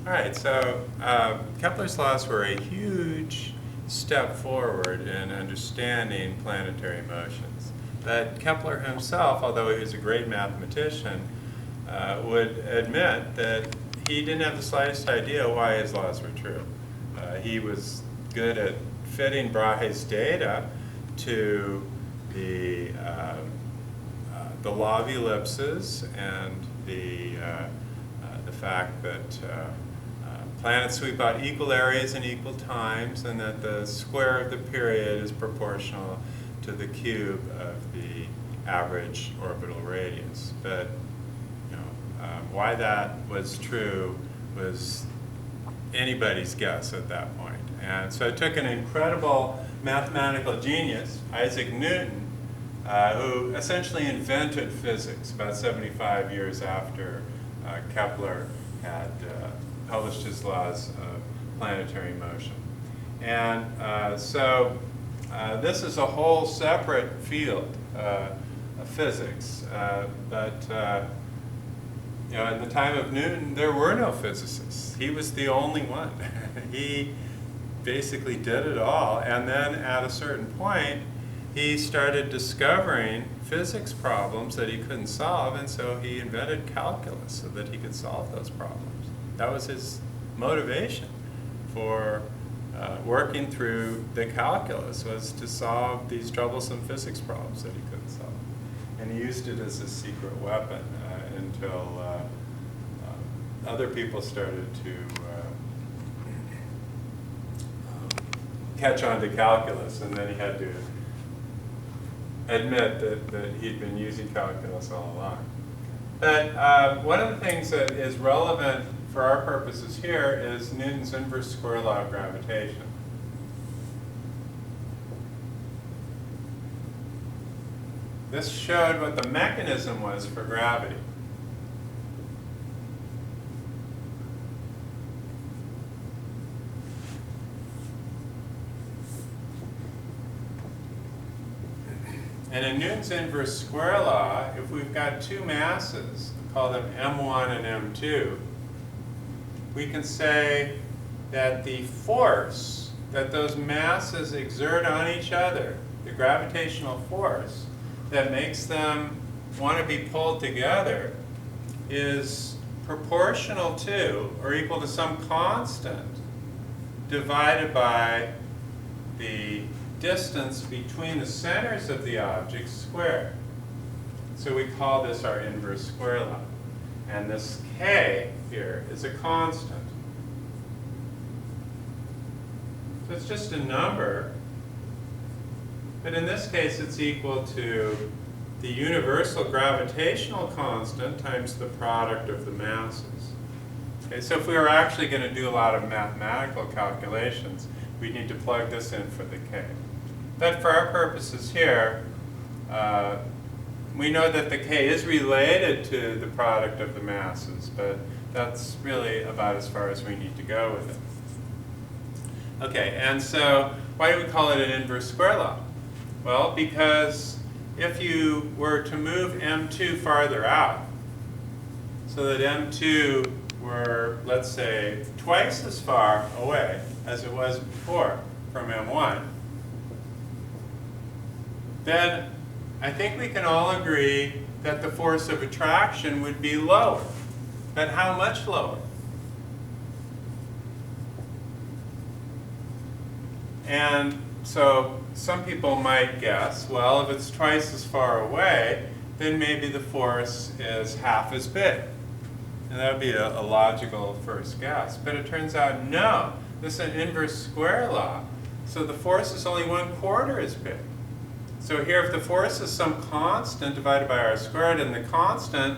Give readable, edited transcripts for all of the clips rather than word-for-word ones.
All right, so Kepler's laws were a huge step forward in understanding planetary motions. But Kepler himself, although he was a great mathematician, would admit that he didn't have the slightest idea why his laws were true. He was good at fitting Brahe's data to the law of ellipses and the fact that planets sweep out equal areas in equal times, and that the square of the period is proportional to the cube of the average orbital radius. But why that was true was anybody's guess at that point. And so it took an incredible mathematical genius, Isaac Newton, who essentially invented physics about 75 years after Kepler had published his laws of planetary motion. And so this is a whole separate field of physics. But in the time of Newton, there were no physicists. He was the only one. He basically did it all. And then at a certain point, he started discovering physics problems that he couldn't solve, and so he invented calculus so that he could solve those problems. That was his motivation for working through the calculus, was to solve these troublesome physics problems that he couldn't solve. And he used it as a secret weapon until other people started to catch on to calculus, and then he had to admit that he'd been using calculus all along. But one of the things that is relevant for our purposes here is Newton's inverse square law of gravitation. This showed what the mechanism was for gravity. And in Newton's inverse square law, if we've got two masses, we call them m1 and m2, we can say that the force that those masses exert on each other, the gravitational force that makes them want to be pulled together, is proportional to or equal to some constant divided by the distance between the centers of the objects squared. So we call this our inverse square law. And this k here is a constant. So it's just a number, but in this case it's equal to the universal gravitational constant times the product of the masses. Okay, so if we were actually going to do a lot of mathematical calculations, we need to plug this in for the k. But for our purposes here, we know that the k is related to the product of the masses, but that's really about as far as we need to go with it. Okay, and so why do we call it an inverse square law? Well, because if you were to move m2 farther out, so that m2 were, let's say, twice as far away as it was before from m1, then I think we can all agree that the force of attraction would be lower. But how much lower? And so some people might guess, well, if it's twice as far away, then maybe the force is half as big. And that would be a logical first guess. But it turns out, no, this is an inverse square law. So the force is only 1/4 as big. So here, if the force is some constant divided by r squared, and the constant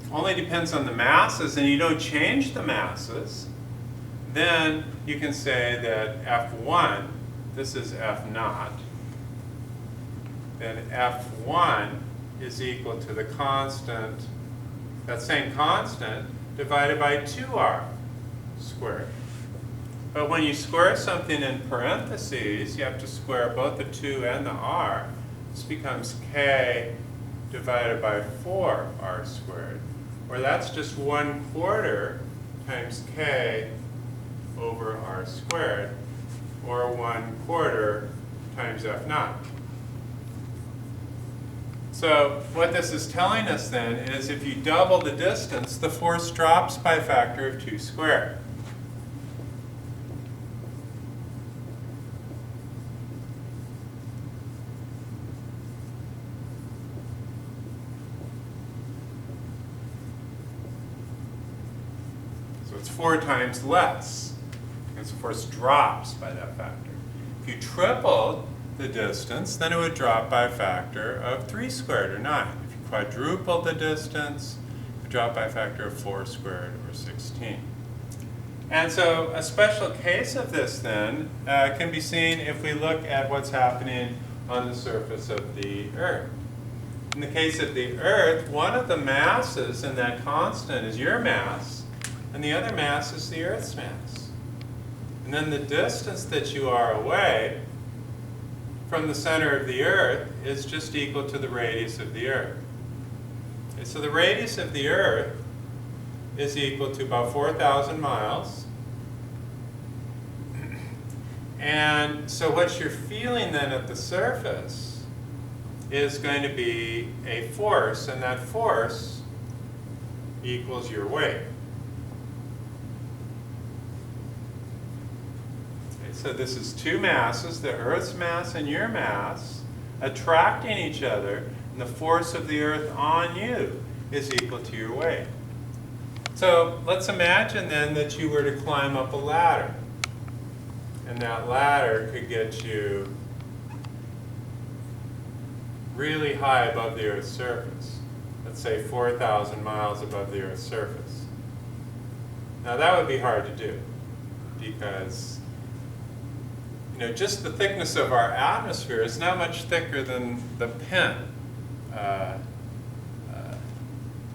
only depends on the masses, and you don't change the masses, then you can say that F1, this is F naught, then F1 is equal to the constant, that same constant, divided by 2r squared. But when you square something in parentheses, you have to square both the 2 and the r. This becomes k divided by 4r squared, where that's just 1/4 times k over r squared, or 1/4 times f naught. So what this is telling us then is if you double the distance, the force drops by a factor of 2 squared. So it's 4 times less, because the force drops by that factor. If you tripled the distance, then it would drop by a factor of 3 squared, or 9. If you quadrupled the distance, it would drop by a factor of 4 squared, or 16. And so a special case of this then can be seen if we look at what's happening on the surface of the Earth. In the case of the Earth, one of the masses in that constant is your mass, and the other mass is the Earth's mass. And then the distance that you are away from the center of the Earth is just equal to the radius of the Earth. Okay, so the radius of the Earth is equal to about 4,000 miles. And so what you're feeling then at the surface is going to be a force, and that force equals your weight. So this is two masses, the Earth's mass and your mass, attracting each other, and the force of the Earth on you is equal to your weight. So let's imagine then that you were to climb up a ladder, and that ladder could get you really high above the Earth's surface. Let's say 4,000 miles above the Earth's surface. Now that would be hard to do, because just the thickness of our atmosphere is not much thicker than the pen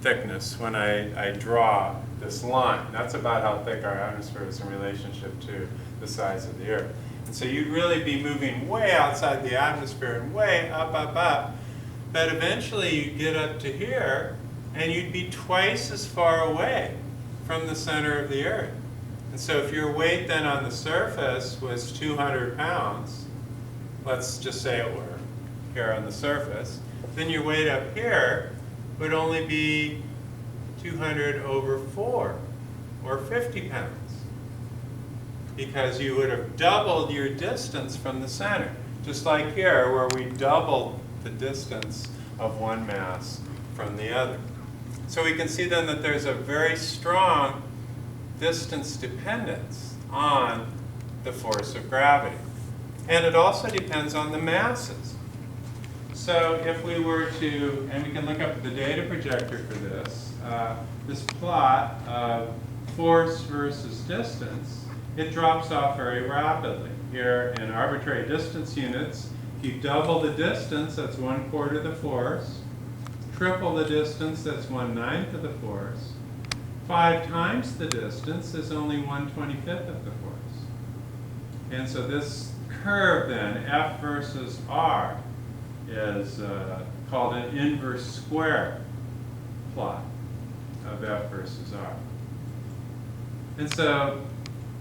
thickness when I draw this line. That's about how thick our atmosphere is in relationship to the size of the Earth. And so you'd really be moving way outside the atmosphere and way up, up, up. But eventually you'd get up to here, and you'd be twice as far away from the center of the Earth. And so if your weight then on the surface was 200 pounds, let's just say it were here on the surface, then your weight up here would only be 200 over 4, or 50 pounds, because you would have doubled your distance from the center, just like here where we doubled the distance of one mass from the other. So we can see then that there's a very strong distance dependence on the force of gravity. And it also depends on the masses. So if we were to, and we can look up the data projector for this plot of force versus distance, it drops off very rapidly. Here in arbitrary distance units, if you double the distance, that's 1/4 the force. Triple the distance, that's 1/9 of the force. 5 times the distance is only 1/25 of the force. And so this curve then, F versus R, is called an inverse square plot of F versus R. And so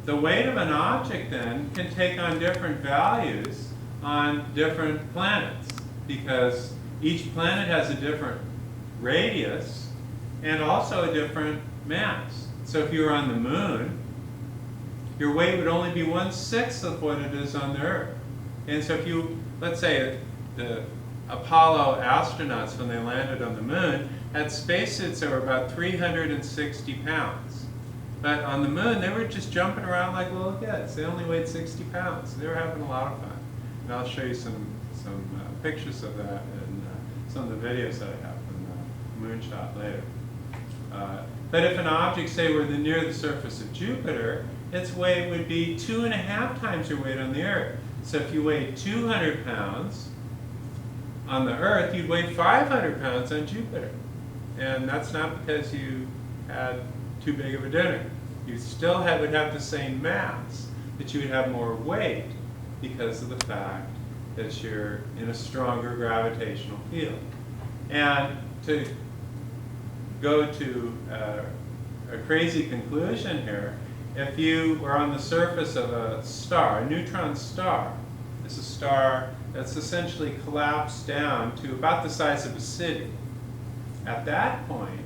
the weight of an object then can take on different values on different planets, because each planet has a different radius and also a different mass. So if you were on the moon, your weight would only be 1/6 of what it is on the Earth. And so if you, let's say the Apollo astronauts, when they landed on the moon, had spacesuits that were about 360 pounds. But on the moon, they were just jumping around like little kids. They only weighed 60 pounds. They were having a lot of fun. And I'll show you some pictures of that in some of the videos that I have from the moonshot later. But if an object, say, were near the surface of Jupiter, its weight would be 2.5 times your weight on the Earth. So if you weighed 200 pounds on the Earth, you'd weigh 500 pounds on Jupiter. And that's not because you had too big of a dinner. You still would have the same mass, but you would have more weight because of the fact that you're in a stronger gravitational field. And to go to a crazy conclusion here. If you were on the surface of a star, a neutron star, it's a star that's essentially collapsed down to about the size of a city. At that point,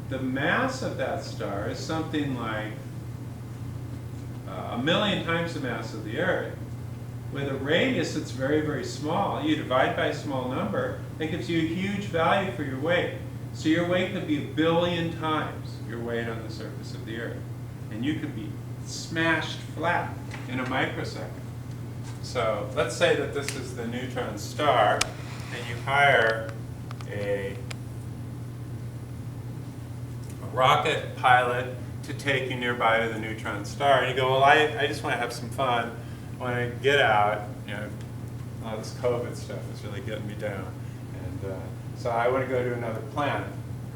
the mass of that star is something like 1,000,000 times the mass of the Earth. With a radius that's very, very small, you divide by a small number, that gives you a huge value for your weight. So your weight could be 1,000,000,000 times your weight on the surface of the Earth. And you could be smashed flat in a microsecond. So let's say that this is the neutron star, and you hire a rocket pilot to take you nearby to the neutron star. And you go, well, I just want to have some fun. When I get out, all this COVID stuff is really getting me down. And so I want to go to another planet,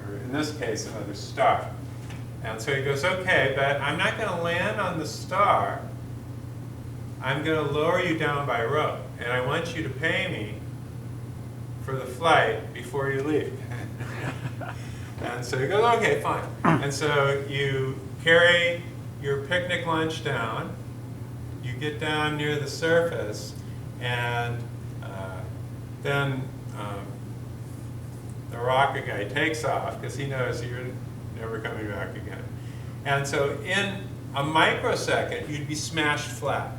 or in this case, another star. And so he goes, okay, but I'm not going to land on the star. I'm going to lower you down by rope, and I want you to pay me for the flight before you leave. And so he goes, okay, fine. And so you carry your picnic lunch down, you get down near the surface, and then the rocket guy takes off because he knows you're never coming back again. And so in a microsecond, you'd be smashed flat.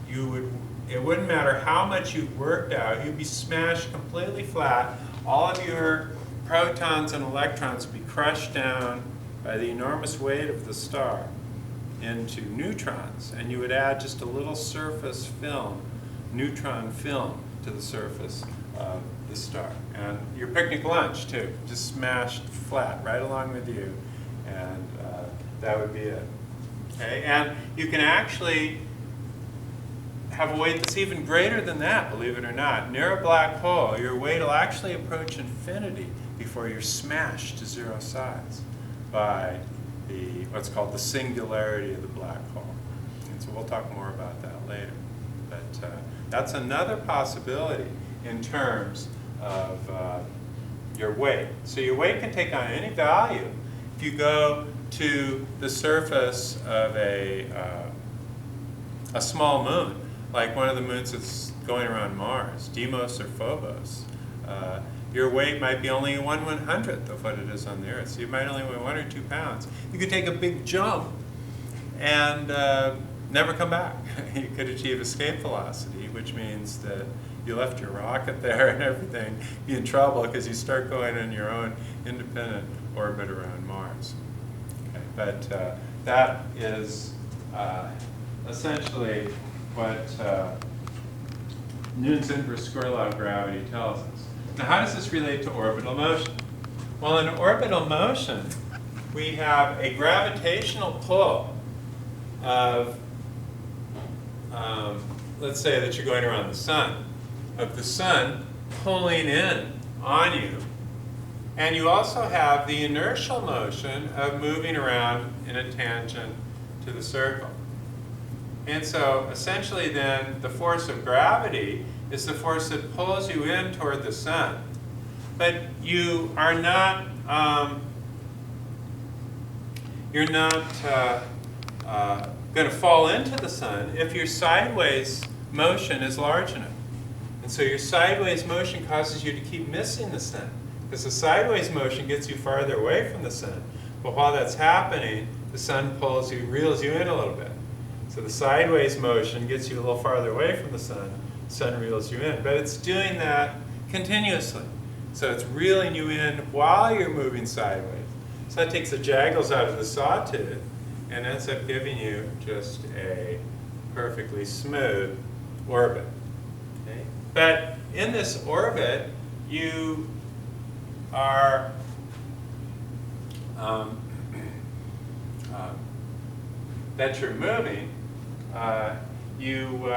It wouldn't matter how much you worked out, you'd be smashed completely flat. All of your protons and electrons would be crushed down by the enormous weight of the star into neutrons, and you would add just a little surface film, neutron film, to the surface of the star. And your picnic lunch, too, just smashed flat right along with you, and that would be it. Okay? And you can actually have a weight that's even greater than that, believe it or not. Near a black hole, your weight will actually approach infinity before you're smashed to zero size by what's called the singularity of the black hole. And so we'll talk more about that later. But that's another possibility in terms of your weight. So your weight can take on any value. If you go to the surface of a small moon, like one of the moons that's going around Mars, Deimos or Phobos, your weight might be only 1/100th of what it is on the Earth. So you might only weigh 1 or 2 pounds. You could take a big jump and never come back. You could achieve escape velocity, which means that you left your rocket there and everything, be in trouble because you start going on your own independent orbit around Mars. Okay, but that is essentially what Newton's inverse square law of gravity tells us. Now, how does this relate to orbital motion? Well, in orbital motion, we have a gravitational pull of, let's say that you're going around the sun, of the sun pulling in on you. And you also have the inertial motion of moving around in a tangent to the circle. And so essentially then the force of gravity is the force that pulls you in toward the sun. But you are not, going to fall into the sun if your sideways motion is large enough. And so your sideways motion causes you to keep missing the sun, because the sideways motion gets you farther away from the sun. But while that's happening, the sun pulls you, reels you in a little bit. So the sideways motion gets you a little farther away from the sun reels you in. But it's doing that continuously. So it's reeling you in while you're moving sideways. So that takes the jaggles out of the sawtooth and ends up giving you just a perfectly smooth orbit. Okay? But in this orbit, you are that you're moving, you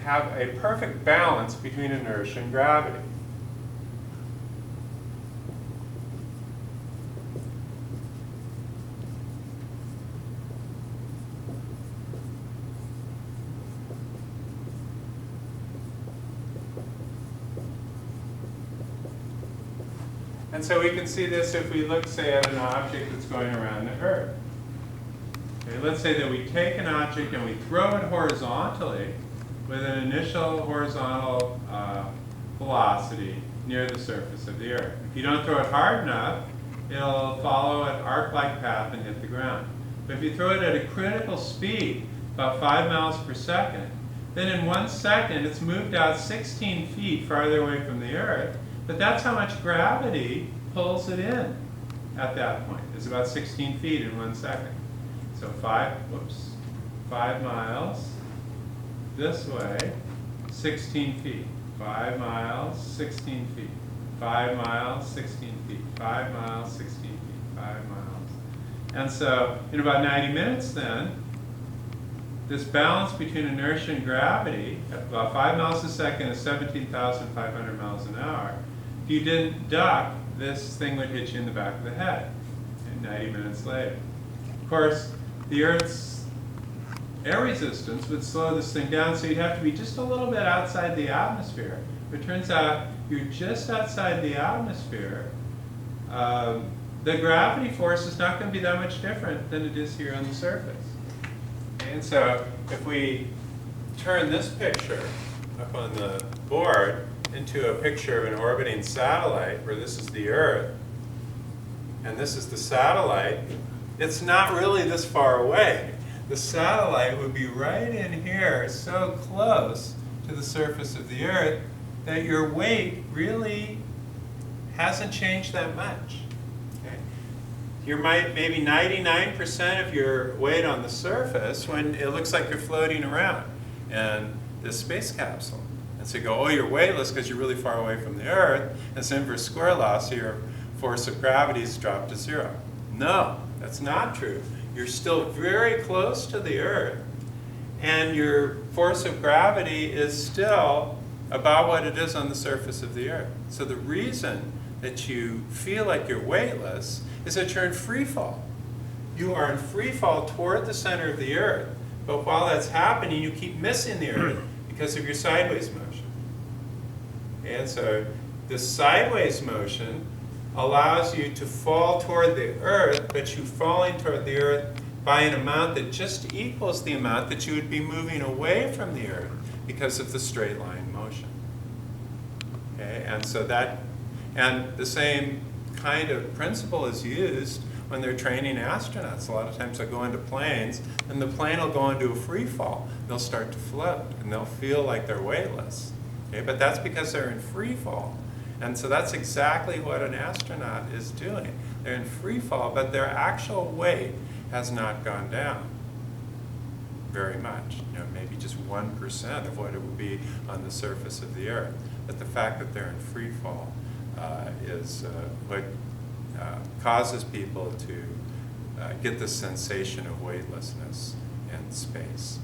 have a perfect balance between inertia and gravity. And so we can see this if we look, say, at an object that's going around the Earth. Okay, let's say that we take an object and we throw it horizontally with an initial horizontal velocity near the surface of the Earth. If you don't throw it hard enough, it'll follow an arc-like path and hit the ground. But if you throw it at a critical speed, about 5 miles per second, then in 1 second it's moved out 16 feet farther away from the Earth. But that's how much gravity pulls it in at that point. It's about 16 feet in 1 second. So 5 miles this way, 16 feet. 5 miles, 16 feet. 5 miles, 16 feet. 5 miles, 16 feet. 5 miles. And so in about 90 minutes then, this balance between inertia and gravity, at about 5 miles a second is 17,500 miles an hour. If you didn't duck, this thing would hit you in the back of the head 90 minutes later. Of course, the Earth's air resistance would slow this thing down, so you'd have to be just a little bit outside the atmosphere. But it turns out you're just outside the atmosphere. The gravity force is not going to be that much different than it is here on the surface. And so if we turn this picture up on the board into a picture of an orbiting satellite, where this is the Earth, and this is the satellite, it's not really this far away. The satellite would be right in here, so close to the surface of the Earth that your weight really hasn't changed that much. Okay? You might maybe 99% of your weight on the surface when it looks like you're floating around in this space capsule. And so you go, oh, you're weightless because you're really far away from the Earth. It's inverse square law, so your force of gravity is dropped to 0. No, that's not true. You're still very close to the Earth, and your force of gravity is still about what it is on the surface of the Earth. So the reason that you feel like you're weightless is that you're in free fall. You are in free fall toward the center of the Earth, but while that's happening, you keep missing the Earth because of your sideways motion. And so this sideways motion allows you to fall toward the Earth, but you're falling toward the Earth by an amount that just equals the amount that you would be moving away from the Earth because of the straight line motion. Okay, and so and the same kind of principle is used when they're training astronauts. A lot of times they'll go into planes, and the plane will go into a free fall. They'll start to float, and they'll feel like they're weightless. Okay, but that's because they're in free fall. And so that's exactly what an astronaut is doing. They're in free fall, but their actual weight has not gone down very much. Maybe just 1% of what it would be on the surface of the Earth. But the fact that they're in free fall is what causes people to get the sensation of weightlessness in space.